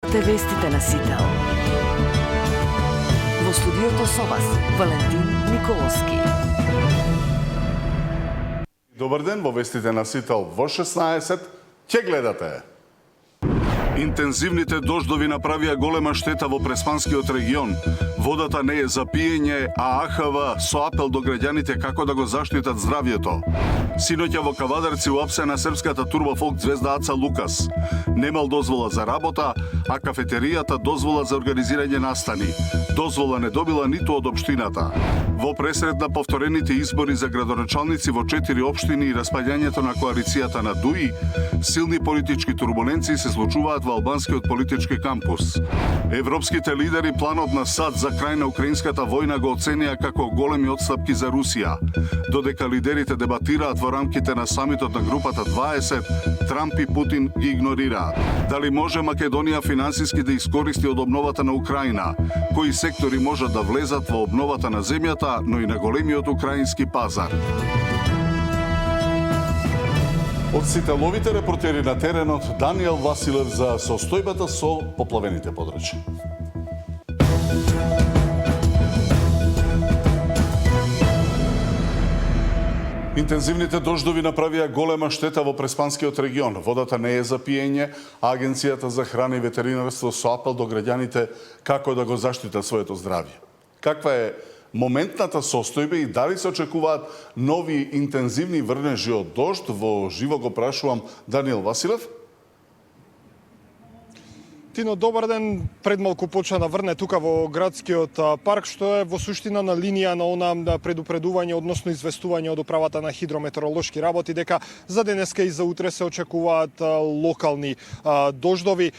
Слушате вестите на Сител. Во студиото со вас, Валентин Николовски. Добар ден, во вестите на Сител во 16 ќе гледате. Интензивните дождови направија голема штета во Преспанскиот регион. Водата не е за пиење, а АХВ со апел до граѓаните како да го заштитат здравјето. Синоќа во Кавадарци уапсена српската турба фолк звезда Аца Лукас. Немал дозвола за работа, а кафетеријата дозвола за организирање настани. Дозвола не добила ниту од општината. Во пресред на повторените избори за градоначалници во 4 општини и распаѓањето на коалицијата на ДУИ, силни политички турбуленции се случуваат во албанскиот политички кампус. Европските лидери планот на САД за крај на украинската војна го оценија како големи отстапки за Русија. Додека лидерите дебатираат во рамките на самитот на групата 20, Трамп и Путин ги игнорираат. Дали може Македонија финансиски да искористи од обновата на Украина? Кои сектори можат да влезат во обновата на земјата, но и на големиот украински пазар? Од сителовите репортери на теренот, Даниел Василев за состојбата со поплавените подрачја. Интензивните дождови направија голема штета во Преспанскиот регион. Водата не е за пиење, а Агенцијата за храна и ветеринарство со апел до граѓаните како да го заштитат своето здравје. Каква е моментната состојба и дали се очекуваат нови интензивни врнежи од дожд? Во живо го прашувам Даниел Василев. Тино, добар ден. Пред малку почна да врне тука во градскиот парк, што е во суштина на линија на она предупредување, односно известување од управата на хидрометеоролошки работи, дека за денеска и за утре се очекуваат локални дождови.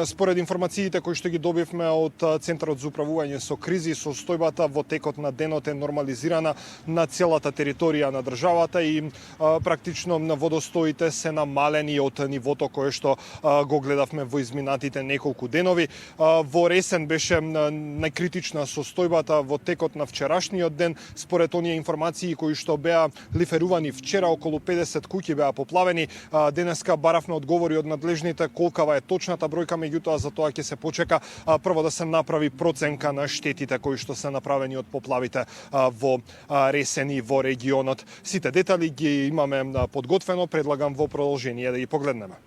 Според информациите кои што ги добивме од Центарот за управување со кризи, состојбата во текот на денот е нормализирана на целата територија на државата и практично водостоите се намалени од нивото кое што го гледавме во изминатите неколку денови. Во Ресен беше најкритична состојбата во текот на вчерашниот ден. Според оние информации кои што беа лиферувани вчера, околу 50 куќи беа поплавени. Денеска баравме одговори од надлежните колкава е точната бројка, меѓутоа за тоа ќе се почека прво да се направи проценка на штетите кои што се направени од поплавите во Ресен и во регионот. Сите детали ги имаме подготвено, предлагам во продолжение да ги погледнеме.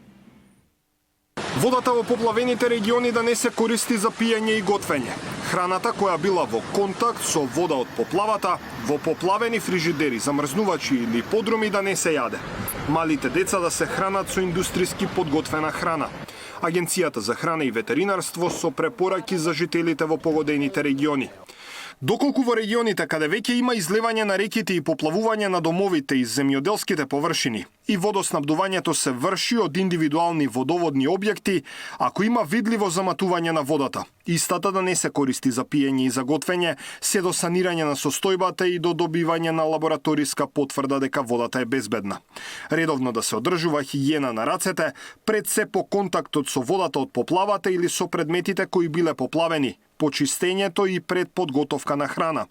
Водата во поплавените региони да не се користи за пиење и готвење. Храната која била во контакт со вода од поплавата, во поплавени фрижидери, замрзнувачи или подруми да не се јаде. Малите деца да се хранат со индустријски подготвена храна. Агенцијата за храна и ветеринарство со препораки за жителите во погодените региони. Доколку во регионите каде веќе има излевање на реките и поплавување на домовите и земјоделските површини и водоснабдувањето се врши од индивидуални водоводни објекти, ако има видливо заматување на водата, истата да не се користи за пиење и за готвење, се до санирање на состојбата и до добивање на лабораториска потврда дека водата е безбедна. Редовно да се одржува хигиена на рацете пред се по контактот со водата од поплавата или со предметите кои биле поплавени, почистењето и пред подготовка на храна.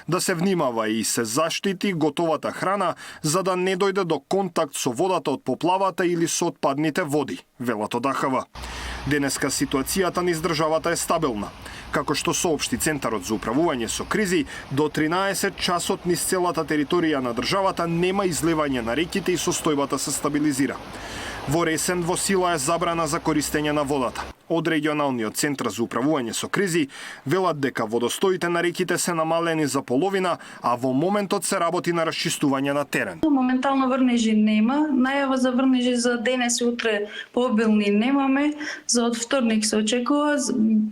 Да се внимава и се заштити готовата храна за да не дојде до контакт со водата од поплавата или со отпадните води, велат од АХВ. Денеска ситуацијата низ државата е стабилна. Како што соопшти Центарот за управување со кризи, до 13 часот низ целата територија на државата нема излевање на реките и состојбата се стабилизира. Во Ресен во сила е забрана за користење на водата. Од регионалниот центар за управување со кризи велат дека водостоите на реките се намалени за половина, а во моментот се работи на расчистување на терен. Моментално врнежи нема, најава за врнежи за денес и утре пообилни немаме, за од вторник се очекува.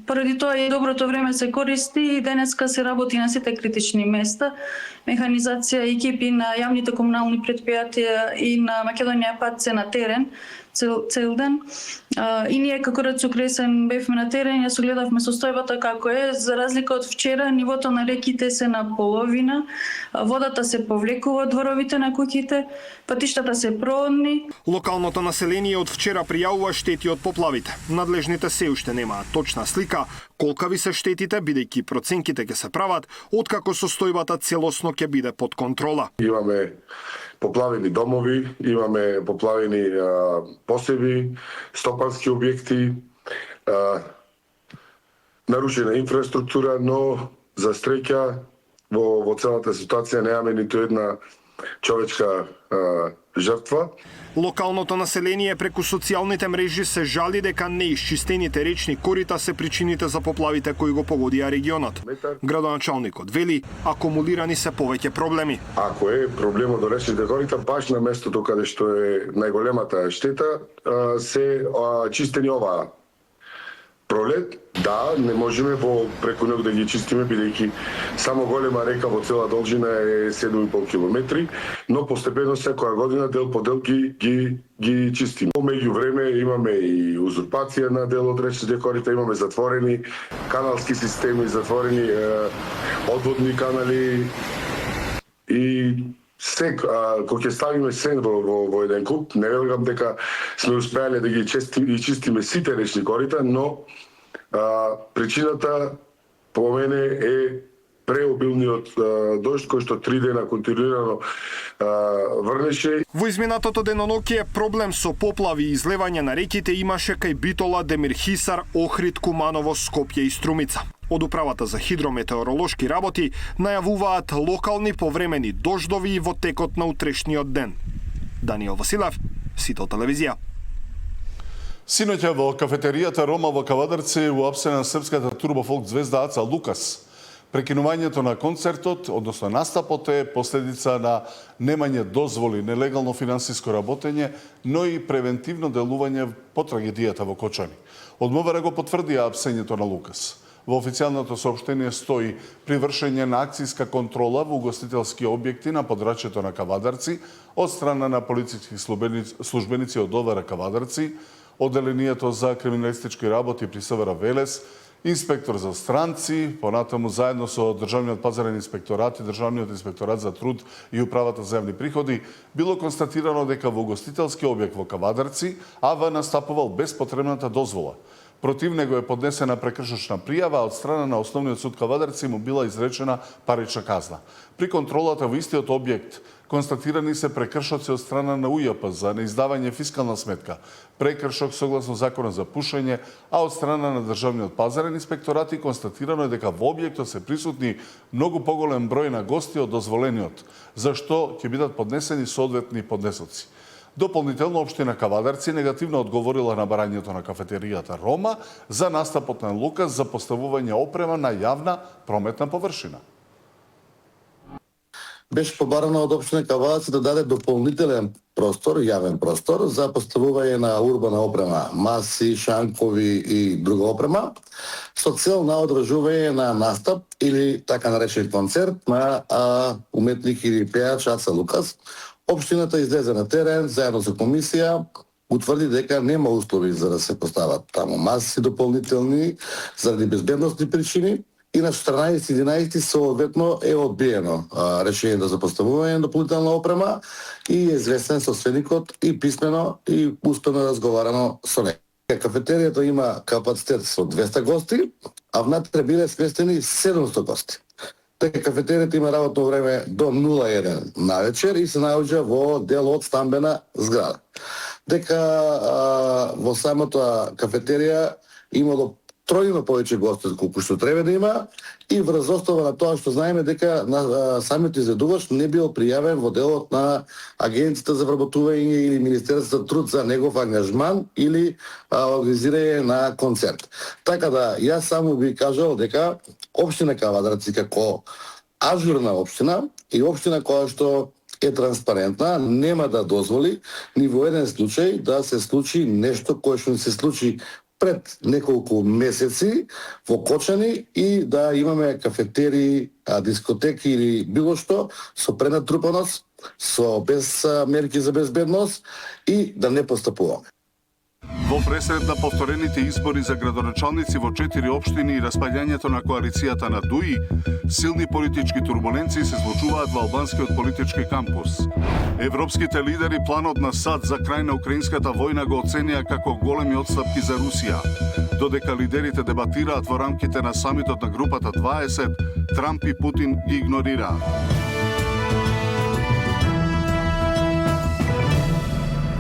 Поради тоа и доброто време се користи и денеска се работи на сите критични места. Механизација екипи на јавните комунални предпријатија и на Македонија пат се на терен цел ден. И ние како Рацук Ресен бевме на терен, ја согледавме состојбата како е. За разлика од вчера, нивото на реките се на половина, водата се повлекува од дворовите на куќите, патиштата се проводни. Локалното население од вчера пријавува штети од поплавите. Надлежните се уште немаат точна слика колкави се штетите, бидејќи проценките ќе се прават откако состојбата целосно ќе биде под контрола. Имаме поплавени домови, имаме поплавени посеви, стопански објекти, нарушена инфраструктура, но за среќа во целата ситуација немаме ниту една човечка жртва. Локалното население преку социјалните мрежи се жали дека неисчистените речни корита се причините за поплавите кои го погодија регионот. Градоначалникот вели, акумулирани се повеќе проблеми. Ако е проблемот до речните корита, баш на местото каде што е најголемата штета, се чистени оваа пролет. Да, не можеме преку него да ги чистиме, бидејќи само голема река во цела должина е 7,5 километри, но постепено секоја година дел по дел ги чистиме. Меѓу време имаме и узурпација на дел од речните корита, имаме затворени каналски системи, затворени одводни канали и кога ќе ставиме се во еден куп, не велам дека сме успеале да ги чистиме сите речни корита, но причината по мене е преобилниот дожд кој што 3 дена континуирано врнеше. Во изминатото деноноќие проблем со поплави и излевање на реките имаше кај Битола, Демирхисар, Охрид, Куманово, Скопје и Струмица. Од управата за хидрометеоролошки работи најавуваат локални повремени дождови во текот на утрешниот ден. Даниел Василев, Сител телевизија. Синоќа во кафетеријата Рома во Кавадарци уапсена српската турбофолк звезда Аца Лукас. Прекинувањето на концертот, односно настапот, е последица на немање дозволи, нелегално финансиско работење, но и превентивно делување по трагедијата во Кочани. Од МВР го потврдија апсењето на Лукас. Во официјалното соопштение стои при вршење на акцијска контрола во угостителски објекти на подрачјето на Кавадарци од страна на полициски службеници од МВР Кавадарци, Оделението за криминалистички работи при СВР Велес, инспектор за странци, понатаму заедно со Државниот пазарен инспекторат и Државниот инспекторат за труд и управата за јавни приходи, било констатирано дека во угостителски објект во Кавадарци АВ настапувал без потребната дозвола. Против него е поднесена прекршочна пријава, а од страна на Основниот суд Кавадарци му била изречена парична казна. При контролата во истиот објект констатирани се прекршоци од страна на УЈП за неиздавање фискална сметка, прекршок согласно законот за пушење, а од страна на Државниот пазарен инспекторат и констатирано е дека во објектот се присутни многу поголем број на гости од дозволениот, за што ќе бидат поднесени соодветни поднесоци. Дополнително општина Кавадарци негативно одговорила на барањето на кафетеријата Рома за настапот на Лукас за поставување опрема на јавна прометна површина. Беше побарано од општина Кавадарци да даде дополнителен простор, јавен простор за поставување на урбана опрема, маси, шанкови и друга опрема, со цел на одржување на настап или така наречен концерт на уметник или пејач Аца Лукас. Општината излезе на терен, заедно со комисија, утврди дека нема услови за да се постават таму маси дополнителни заради безбедностни причини. И на 14-11 соодветно е одбиено решение за поставување на дополнителна опрема и е известен собственикот и писмено и успено разговарано со него. Кафетеријата има капацитет со 200 гости, а внатре биле сместени 700 гости. Дека кафетеријата има работно време до 01 на вечер и се наоѓа во дел од стамбена зграда. Дека во самата кафетерија имало тројно повеќе гости колку што треба да има и врз основа на тоа што знаеме дека на самиот изvedувач не бил пријавен во делот на Агенцијата за вработување или Министерството за труд за негов ангажман или организирање на концерт. Така да јас само би кажал дека општина Кавадарци како ажурна општина и општина која што е транспарентна, нема да дозволи ни во еден случај да се случи нешто кое што се случи пред неколку месеци во Кочани и да имаме кафетерии, дискотеки или било што со пренатрупаност, со без мерки за безбедност и да не постапуваме. Во пресред на повторените избори за градоначалници во 4 општини и распаѓањето на коалицијата на ДУИ, силни политички турбуленции се случуваат во албанскиот политички кампус. Европските лидери планот на САД за крај на украинската војна го оценија како големи отстапки за Русија. Додека лидерите дебатираат во рамките на самитот на групата 20, Трамп и Путин ги игнорираат.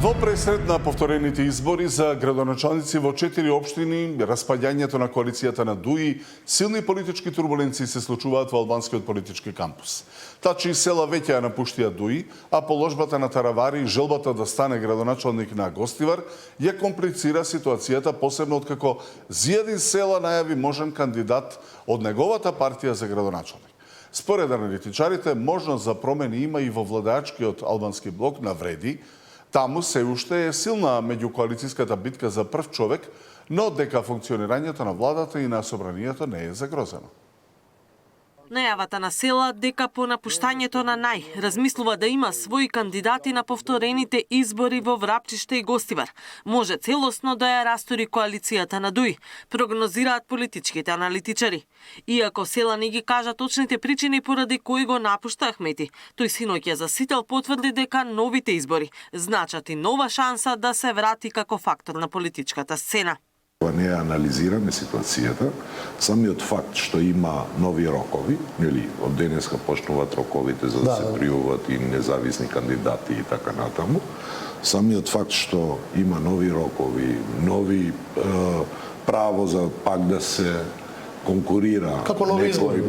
Во пресред на повторените избори за градоначалници во 4 општини, распаѓањето на коалицијата на ДУИ, силни политички турбуленции се случуваат во албанскиот политички кампус. Тачи села веќе ја напуштија ДУИ, а положбата на Таравари и желбата да стане градоначалник на Гостивар ја комплицира ситуацијата, посебно откако Зијадин Села најави можен кандидат од неговата партија за градоначалник. Според аналитичарите, можност за промени има и во владеачкиот албански блок на Вреди. Таму се уште е силна меѓукоалицијската битка за прв човек, но дека функционирањето на владата и на собранието не е загрозено. Најавата на Села дека по напуштањето на размислува да има своји кандидати на повторените избори во Врапчиште и Гостивар, може целосно да ја растори коалицијата на ДУИ, прогнозираат политичките аналитичари. Иако Села не ги кажа точните причини поради кои го напушта Ахмети, тој синоќа за Сител потврди дека новите избори значат и нова шанса да се врати како фактор на политичката сцена. Не анализираме ситуацијата, самиот факт што има нови рокови, нели, од денеска почнуваат роковите за да се пријавуваат и независни кандидати и така натаму, самиот факт што има нови рокови, нови право за пак да се конкурира. Како нови избори?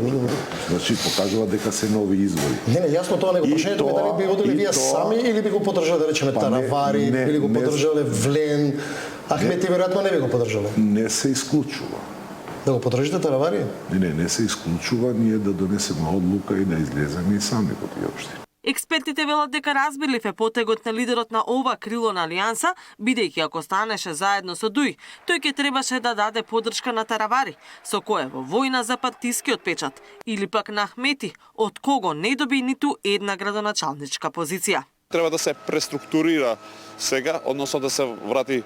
Значи, покажува дека се нови избори. Не, јасно тоа него прашањето е дали би одели вие сами или би го поддржале, да речеме, Таравари, или го поддржале Влен, Ахмети веројатно не би го поддржале. Не се исклучува. Да го поддржите Таравари? Не се исклучува ние да донесеме одлука и да излеземе и сами во тие општини. Експертите велат дека разбирлив е потегот на лидерот на ова крило на Алијанса, бидејќи ако станеше заедно со ДУИ, тој ќе требаше да даде поддршка на Таравари, со кој е во војна за партискиот печат, или пак на Ахмети, од кого не доби ниту една градоначалничка позиција. Треба да се преструктурира сега, односно да се врати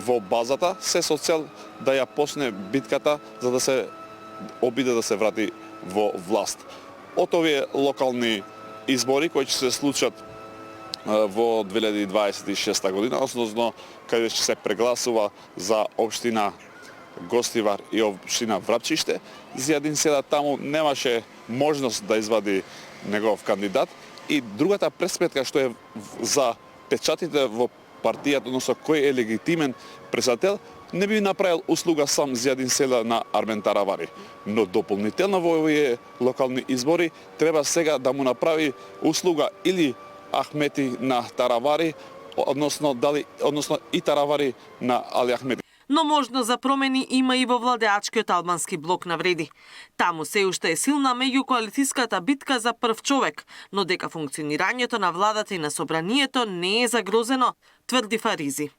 во базата, се со цел да ја почне битката за да се обиде да се врати во власт. Од овие локални избори кои ќе се случат во 2026 година, односно каде ќе се прегласува за општина Гостивар и општина Врапчиште, Зијадин Села таму немаше можност да извади негов кандидат и другата пресметка што е за печатите во партијата, односно кој е легитимен председател, не би направил услуга сам Зијадин Села на Армен Таравари. Но дополнително во овие локални избори треба сега да му направи услуга или Ахмети на Таравари, односно и Таравари на Али Ахмети. Но можност за промени има и во владеачкиот албански блок на Вреди. Таму се уште е силна меѓукоалицијската битка за прв човек, но дека функционирањето на владата и на собранието не е загрозено, тврди Фаризи.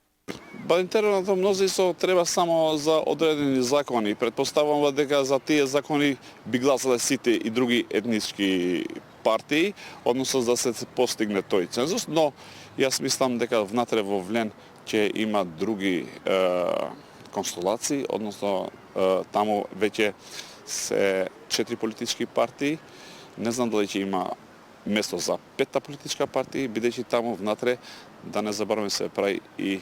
Интерното мнозинство треба само за одредени закони. Предпоставувам дека за тие закони би гласале сите и други етнички партии, односно да се постигне тој цензус, но јас мислам дека внатре во Влен ќе има други констелации, односно таму веќе се 4 политички партии. Не знам дали ќе има место за 5-та политичка партија, бидејќи таму внатре, да не забораваме, се прави и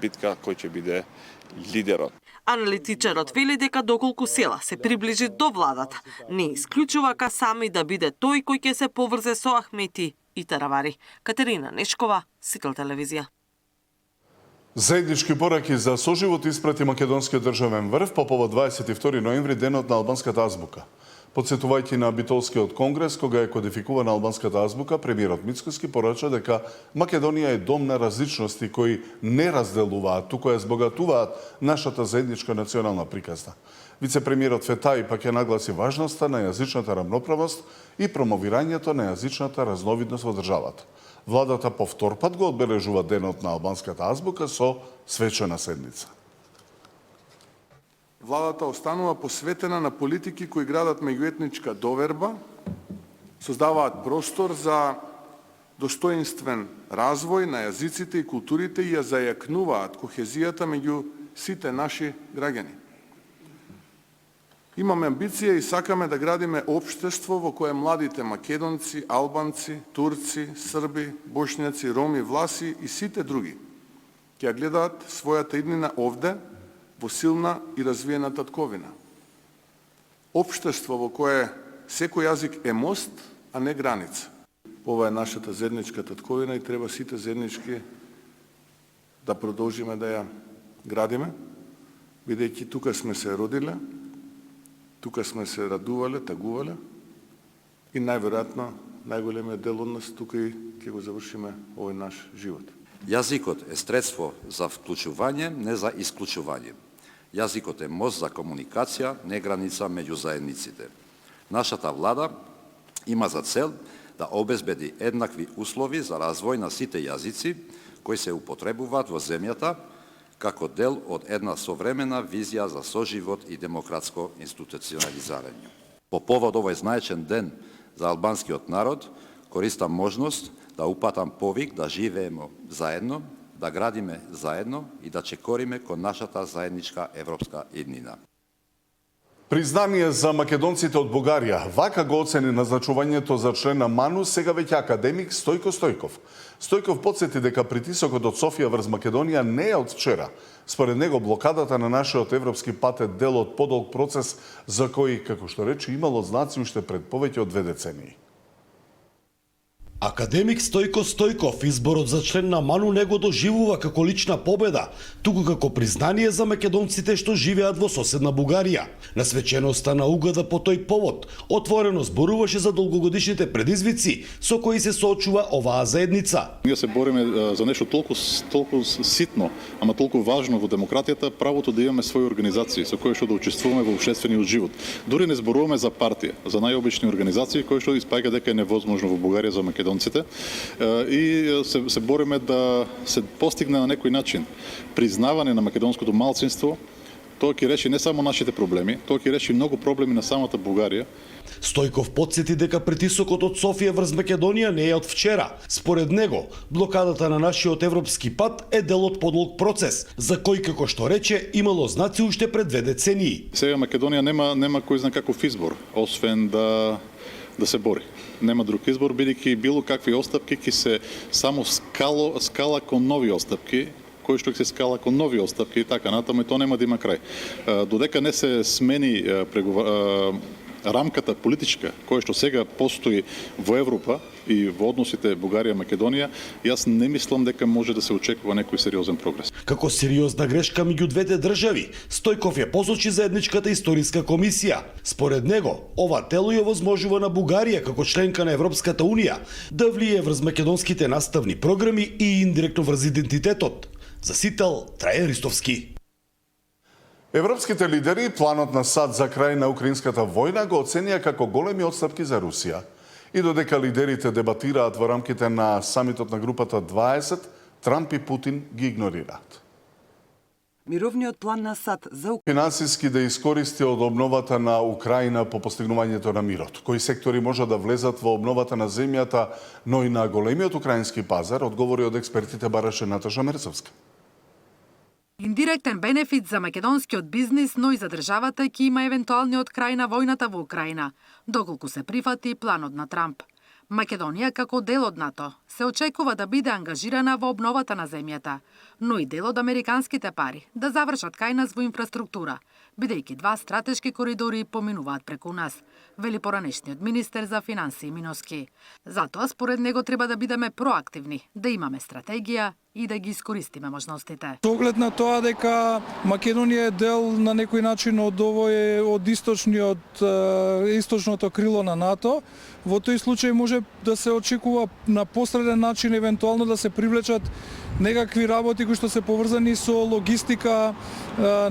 битка кој ќе биде лидерот. Аналитичарот вели дека доколку Села се приближи до владата, не исклучува сами да биде тој кој ќе се поврзе со Ахмети и Таравари. Катерина Нешкова, Сител телевизија. Заеднички пораки за соживот испрати Македонскиот државен врв по повод 22 ноември, денот на албанската азбука. Подсетувајќи на Битолскиот конгрес, кога е кодификувана албанската азбука, премиерот Мицкоски порача дека Македонија е дом на различности кои не разделуваат, туку ја збогатуваат нашата заедничка национална приказна. Вице-премиерот Фетај пак ја нагласи важноста на јазичната рамноправност и промовирањето на јазичната разновидност во државата. Владата по втор пат го одбележува денот на албанската азбука со свечена седница. Владата останува посветена на политики кои градат меѓуетничка доверба, создаваат простор за достоинствен развој на јазиците и културите и ја зајакнуваат кохезијата меѓу сите наши граѓани. Имаме амбиција и сакаме да градиме општество во кое младите македонци, албанци, турци, срби, бошњаци, роми, власи и сите други ќе ја гледаат својата иднина овде, во силна и развиена татковина. Општество во кое секој јазик е мост, а не граница. Ова е нашата заедничка татковина и треба сите заеднички да продолжиме да ја градиме, бидејќи тука сме се родиле, тука сме се радувале, тагувале и најверојатно најголемиот дел од нас тука и ќе го завршиме овој наш живот. Јазикот е средство за вклучување, не за исклучување. Јазикот е мост за комуникација, не граница меѓу заедниците. Нашата влада има за цел да обезбеди еднакви услови за развој на сите јазици кои се употребуваат во земјата како дел од една современа визија за соживот и демократско институционализирање. По повод овој знаечен ден за албанскиот народ, користам можност да упатам повик да живееме заедно, да градиме заедно и да чекориме кон нашата заедничка европска иднина. Признание за македонците од Бугарија. Вака го оцени назначувањето за член на МАНУ сега веќе академик Стојко Стојков. Стојков подсети дека притисокот од Софија врз Македонија не е од вчера. Според него блокадата на нашиот европски пат е дел од подолг процес за кој, како што рече, имало знаци уште пред повеќе од 2 децении. Академик Стојко Стојков изборот за член на МАНУ не го доживува како лична победа, туку како признание за македонците што живеат во соседна Бугарија. На свеченоста на угада по тој повод отворено зборуваше за долгогодишните предизвици со кои се соочува оваа заедница. Ние се бориме за нешто толку ситно, ама толку важно во демократијата, правото да имаме своји организации со кои што да учествуваме во општествениот живот. Дури не зборуваме за партија, за најобични организации кои што испаѓа дека е невозможно во Бугарија за македонците. И се бориме да се постигне на некој начин признавање на македонското малцинство. Тоа ќе реши не само нашите проблеми, тоа ќе реши многу проблеми на самата Бугарија. Стојков подсети дека притисокот од Софија врз Македонија не е од вчера. Според него, блокадата на нашиот европски пат е дел од подолг процес, за кој, како што рече, имало знаци уште пред 2 децении. Сега Македонија нема кој знае каков избор, освен да се бори. Нема друг избор, бидејќи било какви остапки ќе се само скала кон нови остапки, кој што се скала кон нови остапки и така натаму, и тоа нема да има крај. Додека не се смени рамката политичка која што сега постои во Европа и во односите Бугарија-Македонија, јас не мислам дека може да се очекува некој сериозен прогрес. Како сериозна грешка меѓу двете држави, Стојков ја посочи заедничката историска комисија. Според него, ова тело ја возможува на Бугарија како членка на Европската унија да влие врз македонските наставни програми и индиректно врз идентитетот. За Сител, Трајан Ристовски. Европските лидери планот на САД за крај на украинската војна го оценија како големи отстапки за Русија. И додека лидерите дебатираат во рамките на самитот на групата 20, Трамп и Путин ги игнорираат. Мировниот план на САД за финансиски да искористи од обновата на Украина по постигнувањето на мирот. Кои сектори може да влезат во обновата на земјата, но и на големиот украински пазар, одговори од експертите бараше Наташа Мерцовска. Индиректен бенефит за македонскиот бизнис, но и за државата ќе има евентуалниот крај на војната во Украина, доколку се прифати планот на Трамп. Македонија, како дел од НАТО, се очекува да биде ангажирана во обновата на земјата, но и дел од американските пари да завршат кај нас во инфраструктура, бидејќи 2 стратешки коридори поминуваат преку нас, вели поранешниот министер за финансии Миноски. Затоа, според него, треба да бидеме проактивни, да имаме стратегија и да ги искористиме можностите. Со оглед на тоа дека Македонија е дел на некој начин од од источното крило на НАТО, во тој случај може да се очекува на посреден начин евентуално да се привлечат некакви работи кои што се поврзани со логистика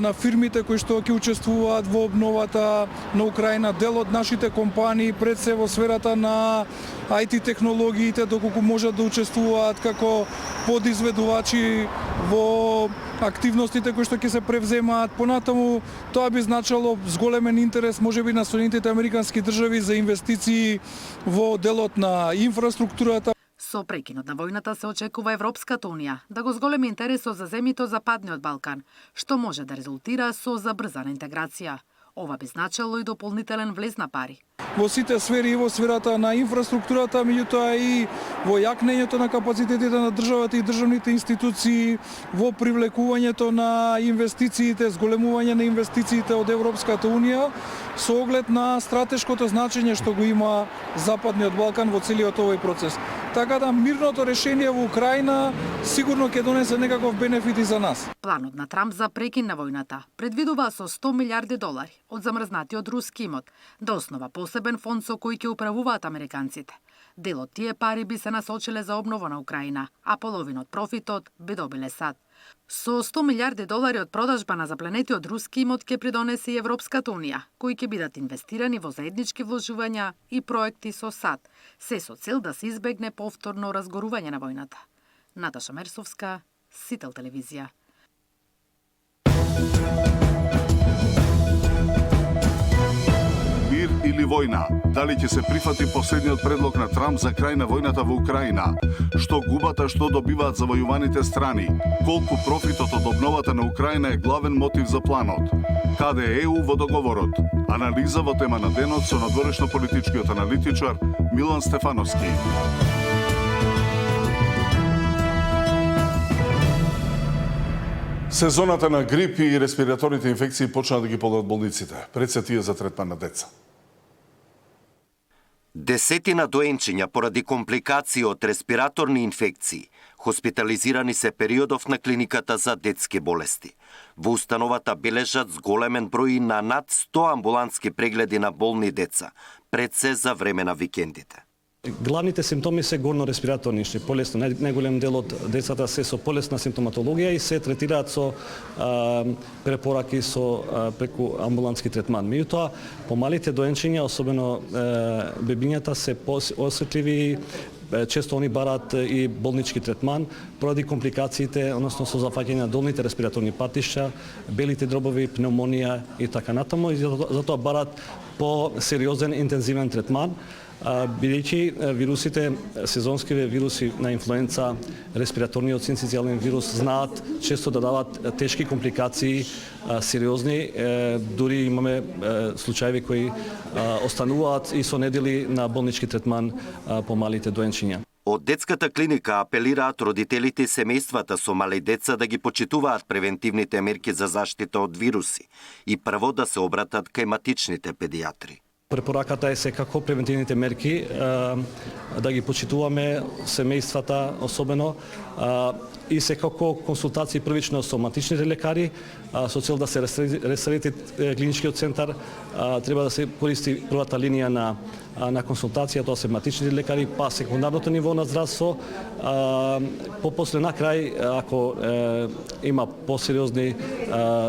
на фирмите кои што ќе учествуваат во обновата на Украина, дел од нашите компании, пред се во сферата на IT технологиите, доколку можат да учествуваат како подизведувачи во активностите кои што ќе се превземаат. Понатаму тоа би значило зголемен интерес можеби на Соединетите американски држави за инвестиции во делот на инфраструктурата. Со прекинот на војната се очекува Европската унија да го зголеми интересот за земјите од Западниот Балкан, што може да резултира со забрзана интеграција. Ова би значило и дополнителен влез на пари. Во сите сфери и во сферата на инфраструктурата, меѓутоа и во јакнењето на капацитетите на државата и државните институции, во привлекувањето на инвестициите, зголемување на инвестициите од Европската унија, со оглед на стратешкото значење што го има Западниот Балкан во целиот овој процес. така да мирното решение во Украина сигурно ќе донесе некаков бенефит и за нас. Планот на Трамп за прекин на војната предвидува со 100 милиарди долари од замрзнатиот руски имот да основа посебен фонд со кој ќе управуваат американците. Дел од тие пари би се насочиле за обнова на Украина, а половина од профитот би добиле САД. Со 100 милиарди долари од продажба на запленетиот руски имот ќе придонесе и Европската унија, кои ќе бидат инвестирани во заеднички вложувања и проекти со САД, се со цел да се избегне повторно разгорување на војната. Наташа Мерсовска, Сител телевизија. Мир или војна? Дали ќе се прифати последниот предлог на Трамп за крај на војната во Украина? Што губат, а што добиваат завојуваните страни? Колку профитот од обновата на Украина е главен мотив за планот? Каде е ЕУ во договорот? Анализа во тема на денот со надворешно-политичкиот аналитичар Милан Стефановски. Сезоната на грип и респираторните инфекции почна да ги полнат болниците. Пред се тие за третман на деца. Десетина доенчиња поради компликации од респираторни инфекции хоспитализирани се периодов на клиниката за детски болести. Во установата бележат зголемен број на над 100 амбулантски прегледи на болни деца, пред се за време на викендите. Главните симптоми се горно-респираторни, полесно. Најголем дел од децата се со полесна симптоматологија и се третираат со препораки со преку амбулантски третман. Меѓутоа, помалите доенчиња, особено бебињата, се осетливи, често они бараат и болнички третман поради компликациите, односно со зафаќање на долните респираторни патишта, белите дробови, пневмонија и така натаму, и затоа бараат по-сериозен интензивен третман. Бидејќи вирусите, сезонските вируси на инфлуенца, респираторниот синцизијален вирус знаат често да дават тешки компликации, сериозни, дури имаме случаи кои остануваат и со недели на болнички третман по малите доенчиња. Од детската клиника апелираат родителите и семејствата со мали деца да ги почитуваат превентивните мерки за заштита од вируси и прво да се обратат кај матичните педиатри. Препораката е секако превентивните мерки да ги почитуваме семејствата особено и секако консултации првично со матичните лекари со цел да се растрети клиничкиот центар. Треба да се користи првата линија на консултација, тоа се матичните лекари, па секундарното ниво на здравство. После на крај, ако има посериозни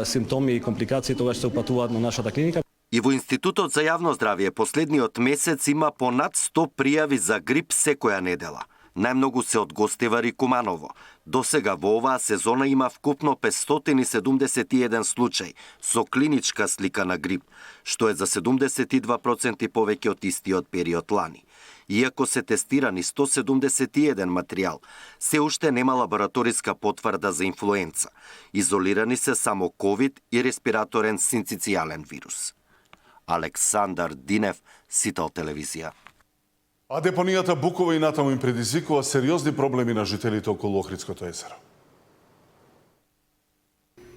симптоми и компликации, тогаш се упатуваат на нашата клиника. И во Институтот за јавно здравје последниот месец има понад 100 пријави за грип секоја недела. Најмногу се од Гостивар и Куманово. Досега во оваа сезона има вкупно 571 случај со клиничка слика на грип, што е за 72% повеќе од истиот период лани. Иако се тестирани 171 материјал, се уште нема лабораториска потврда за инфлуенца. Изолирани се само ковид и респираторен синцизијален вирус. Александар Динев, Сител телевизија. А депонијата Буково и натаму им предизвикува сериозни проблеми на жителите околу Охридското езеро.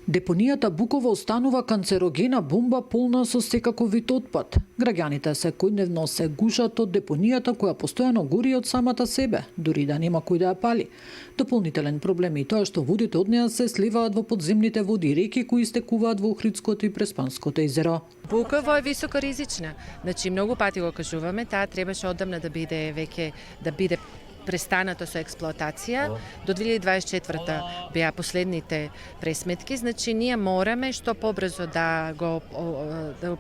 Депонијата Буково останува канцерогена бомба полна со секаков вид отпад. Граѓаните секојдневно се гушат од депонијата која постојано гори од самата себе, дури да нема кој да ја пали. Дополнителен проблем е тоа што водите од неа се сливаат во подземните води и реки кои стекуваат во Охридското и Преспанското езеро. Буково е високоризична. Значи многу пати го кажуваме, таа требаше одамна да биде престанато со експлоатација. До 2024 беа последните пресметки, значи ние мораме што побрзо да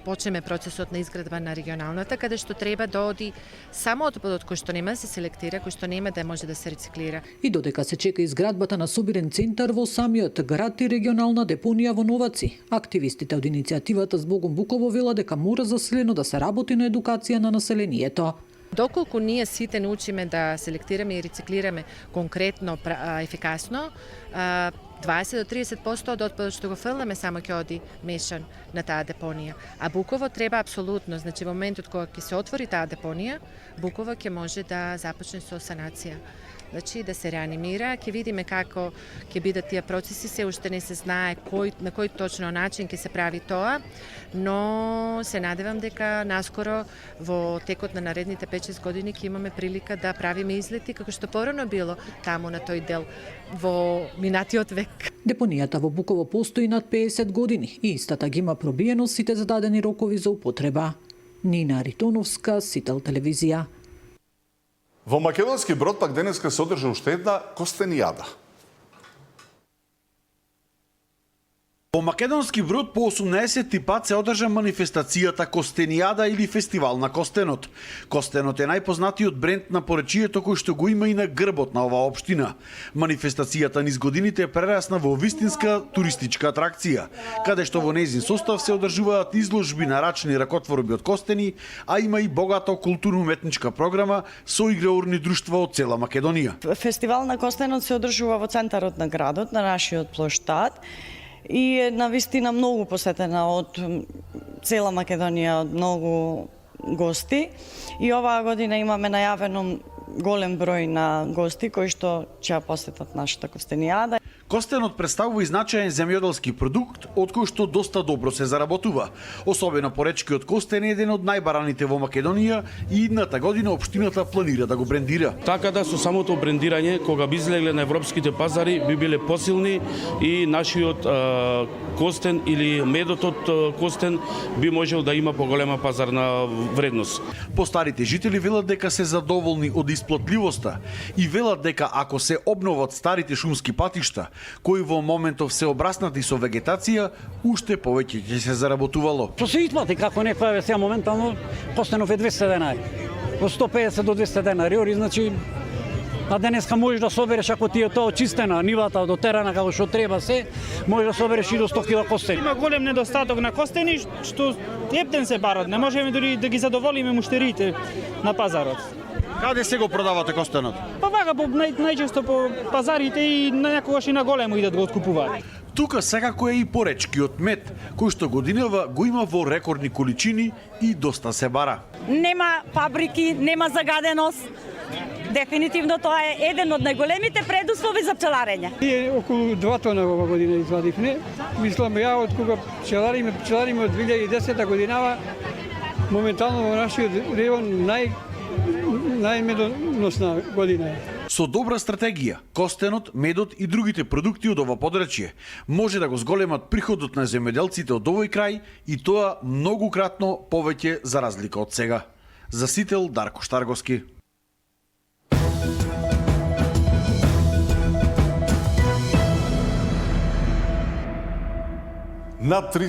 почнеме процесот на изградба на регионалната, каде што треба да оди само отпадот кој што нема да се селектира, кој што нема да може да се рециклира. И додека се чека изградбата на собирен центар во самиот град и регионална депонија во Новаци, активистите од иницијативата Збогом Буково велат дека мора заселено да се работи на едукација на населението. Доколку ние сите научиме да селектираме и рециклираме конкретно, ефикасно, 20 до 30% од отпадот што го фрламе само ќе оди мешан на таа депонија. А Буково треба апсолутно, значи во моментот кога ќе се отвори таа депонија, Буково ќе може да започне со санација Значи да се реанимира, ќе видиме како ќе бидат тие процеси, се уште не се знае на кој точно начин ќе се прави тоа, но се надевам дека наскоро во текот на наредните 5-6 години ќе имаме прилика да правиме излети како што порано било таму на тој дел во минатиот век. Депонијата во Буково постои над 50 години и истата ги има пробиено сите зададени рокови за употреба. Нина Ритоновска, Сител телевизија. Во Македонски Брод пак денеска се одржа уште една костенијада. Во Македонски Брод по 18 пат се одржа манифестацијата Костенијада или фестивал на костенот. Костенот е најпознатиот бренд на поречието кој што го има и на грбот на оваа општина. Манифестацијата низ годините прерасна во вистинска туристичка атракција, каде што во нејзин состав се одржуваат изложби на рачни ракотворби од костени, а има и богата културно-уметничка програма со играурни друштва од цела Македонија. Фестивал на костенот се одржува во центарот на градот, на нашиот плоштад, и е навистина многу посетена од цела Македонија, од многу гости. И оваа година имаме најавено голем број на гости кои што ќе посетат нашата костенијада. Костенот представува и значаен земјоделски продукт од кој што доста добро се заработува. Особено поречкиот костен е еден од најбараните во Македонија и идната година општината планира да го брендира. Така да со самото брендирање, кога би излегле на европските пазари, би биле посилни и нашиот костен или медот од костен би можел да има поголема пазарна вредност. Постарите жители велат дека се задоволни од исплатливоста и велат дека ако се обноват старите шумски патишта, кои во моментов се обраснати со вегетација, уште повеќе ќе се заработувало. Што се исплати како некоја сега моментално костенов е 200 денари. Од 150 до 200 денари, значи а денеска можеш да собереш ако ти е тоа очистена нивата до терена како што треба се, можеш да собереш и до 100 кг костени. Има голем недостаток на костени што ептен се барат, не можеме дури да ги задоволиме муштериите на пазарот. Каде се го продавате костенот? Па вака најчесто по пазарите и некогаш и на големо идат го откупуваат. Тука секако е и поречкиот мед, кој што годинава го има во рекордни количини и доста се бара. Нема фабрики, нема загаденост. Дефинитивно тоа е еден од најголемите предуслови за пчеларење. Ние околу 2 тона ова година извадивме. Мислам ја од кога пчелариме од 2010 годинава, моментално во нашиот регион најмедоносна година е. Со добра стратегија, костенот, медот и другите продукти од ова подрачје може да го зголемат приходот на земјоделците од овој крај и тоа многукратно повеќе за разлика од сега. За Сител, Дарко Штарговски. Над 300